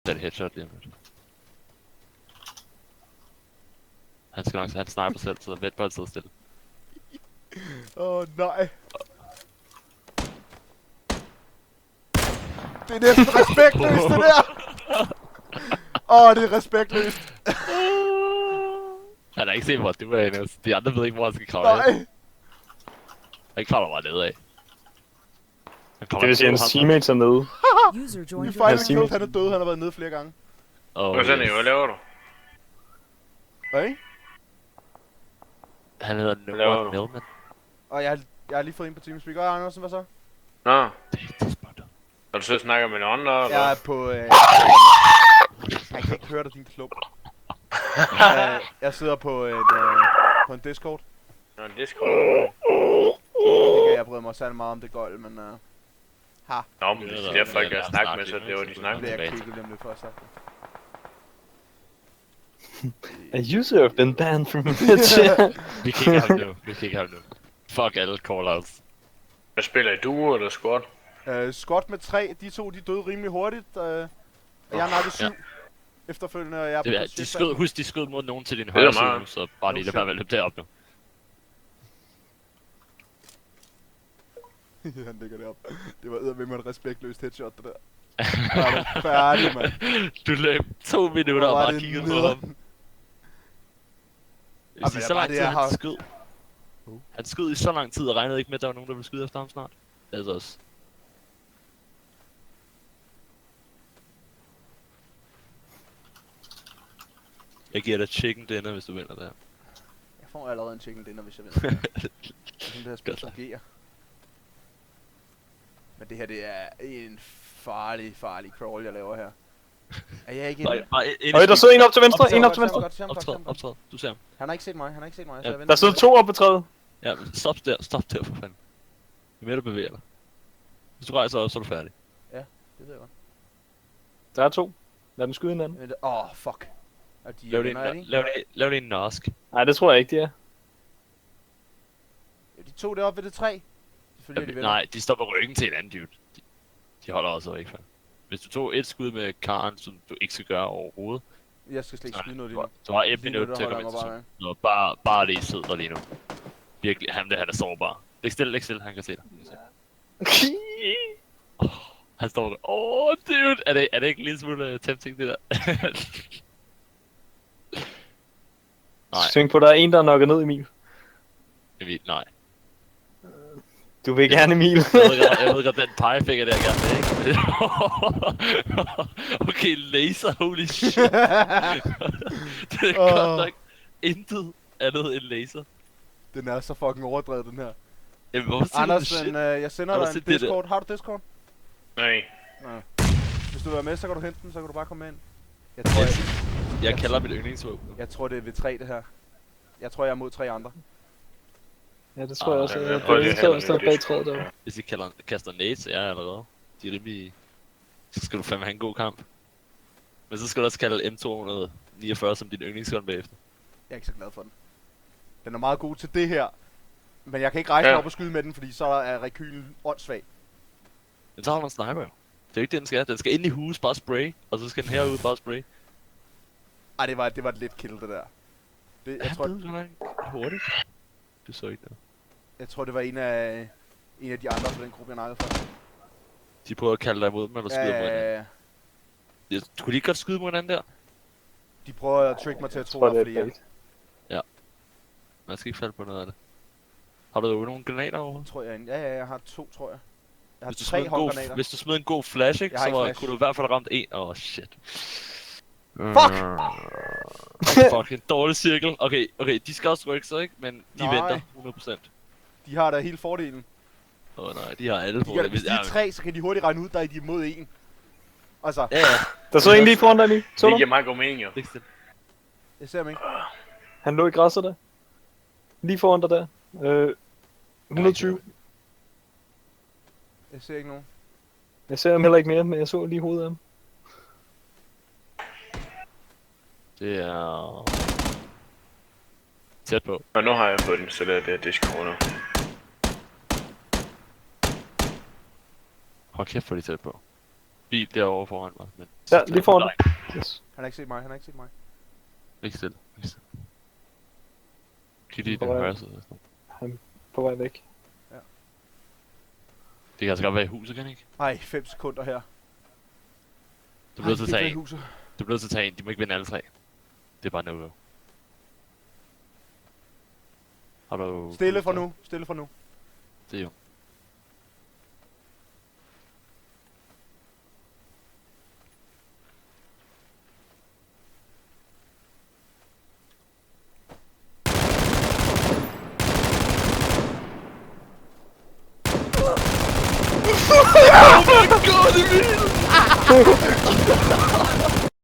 Det er et headshot lige om lidt. Han skal nok, han sniper selv, så vent på at sidde stille. Nej. Det er næsten respektløst, det der! Det er respektløst. Han har ikke set, hvor du er endnu. De andre ved ikke, hvor han skal kravle Nej. hen. Han kravler bare nedad. Det vil sige, at hans teammates er nede. Vi fejler killed, han er død, han har været nede flere gange. Hvad laver du? Hvad? Han hedder Noah Millman. Og jeg har lige fået ind på TeamSpeak. Andersen, hvad så? Nå. Det spotter. Har du så snakker med nogen andre, eller? Jeg er på... Jeg kan ikke høre dig, din klub. Jeg sidder på en Discord. Nå, en Discord. Det kan jeg bryde mig særlig meget om det gold, men... Nå, men det er derfor ikke, jeg snakker med, så det var de snakker Det med. er jeg kigget dem lidt for at sagt. A user have been banned from Twitch. Vi kan ikke have ham nu. Fuck alle callouts. Hvad spiller I, duo eller squad? Scott med 3, de to de døde rimelig hurtigt. Jeg har nakket 7. Efterfølgende, og jeg er på Husk, de skød mod nogen til din højre side nu, så bare lige lad være med at løbe derop nu. Han ligger derop. Det var eddermame et respektløst headshot, det der. Jeg er færdig, mand. Du løb 2 minutter og bare kiggede på ham. Hvis i så lang tid han skød. Han skød i så lang tid og regnede ikke med, at der var nogen, der ville skyde efter ham snart. Altså også. Jeg giver dig chicken dinner, hvis du vinder det her. Jeg får allerede en chicken dinner, hvis jeg vinder. Det er sådan, det her spil fungerer. Men det her, det er en farlig crawl, jeg laver her. Er jeg ikke inde? Øj, der sidder en op til venstre, en op til venstre. Optræd. Du ser ham. Han har ikke set mig, så jeg venter. Der sidder 2 op på træet. Ja, men stop der for fanden. Jo mere du bevæger dig. Hvis du rejser op, så er du færdig. Ja, det ved jeg godt. Der er 2. Lad dem skyde hinanden. Fuck. Lav det en norsk. Nej, det tror jeg ikke, de er. De to deroppe ved det træ. Nej, de står på ryggen til en anden dude. De holder også ikke, fanden. Hvis du tog et skud med Karen, som du ikke skal gøre overhovedet. Jeg skal slet ikke skyde noget lige nu. Du har 1 minut til at komme ind til sådan. Nå, bare lige sidder der lige nu. Virkelig, han er sårbar. Læg stille, han kan se dig. Han står der. Dude! Er det ikke en lille smule tempting, det der? Nej. Tænk på, der er en, der er nokket ned, Emil. Nej. Du vil gerne, Emil. jeg ved godt, den pegefinger der gerne vil, ikke? Okay, laser, holy shit. Det er godt nok intet andet end laser. Den er så fucking overdrevet, den her. Jamen, hvorfor siger Andersen, jeg sender dig en Discord. Har du Discord? Nej. Hvis du vil være med, så kan du hente den, så kan du bare komme ind. Jeg kalder mit yndlingsvåben. Jeg tror, det er ved 3, det her. Jeg tror, jeg er mod 3 andre. Ja, det tror jeg også. Jeg står bag træet derovre. Hvis I kaster nades, så er jeg allerede. De er rimelig... Så skal du fandme have en god kamp. Men så skal du også kalde M249 som din yndlingsgun bagefter. Jeg er ikke så glad for den. Den er meget god til det her. Men jeg kan ikke rejse mig op og skyde med den, fordi så er rekylen åndssvag. Men så har man sniper jo. Det er jo ikke det, den skal. Den skal ind i hus, bare spray. Og så skal den herud, bare spray. Ej, det var et lidt kill, det der. Jeg tror det var hurtigt. Du så ikke noget. Jeg tror, det var en af de andre fra den gruppe, jeg nakkede for. De prøver at kalde dig imod dem, eller skyder mod hinanden. Ja. Du kunne lige godt skyde mod hinanden der. De prøver at trick mig til at tro, at det er flere. Ja. Man skal ikke falde på noget af det. Har du jo nogle granater over? Tror jeg. Ja, jeg har 2, tror jeg. Jeg har hvis 3 håndgranater. Hvis du smed en god flash, ikke, så kunne du i hvert fald ramt en. Shit. Fuck! Fuck, en dårlig cirkel. Okay, de skal også rykke sig, ikke? Men de venter 100%. De har da hele fordelen. Nej, de har alle fordele. Hvis de er 3, så kan de hurtigt regne ud, der er de imod 1. Altså. Ja. Der så en lige foran dig, Emil. Det giver meget god mening, jo. Jeg ser ham ikke. Han lå i græsset der. Lige foran dig der. 120. Jeg ser ikke nogen. Jeg ser ham heller ikke mere, men jeg så lige hovedet af ham. Det er... tæt på. Og nu har jeg fået den installeret det Discord nu. Hold kæft, hvor de tæt på. bil derovre foran mig. Men Ja, lige foran dig. Yes. Han har ikke set mig, han har ikke set mig. Ikke stille. Ikke stille. Kig lige i På den vej. højre side. På vej væk. Det kan altså godt være i huset, kan det ikke? Ej, 5 sekunder her. Du bliver nødt til at det er tage i en. huset. Du bliver nødt til at tage en. De må ikke vinde alle tre. Det er bare no-go. Har du... Stille fra nu, stille fra nu. Det er jo. Oh my god, Emil!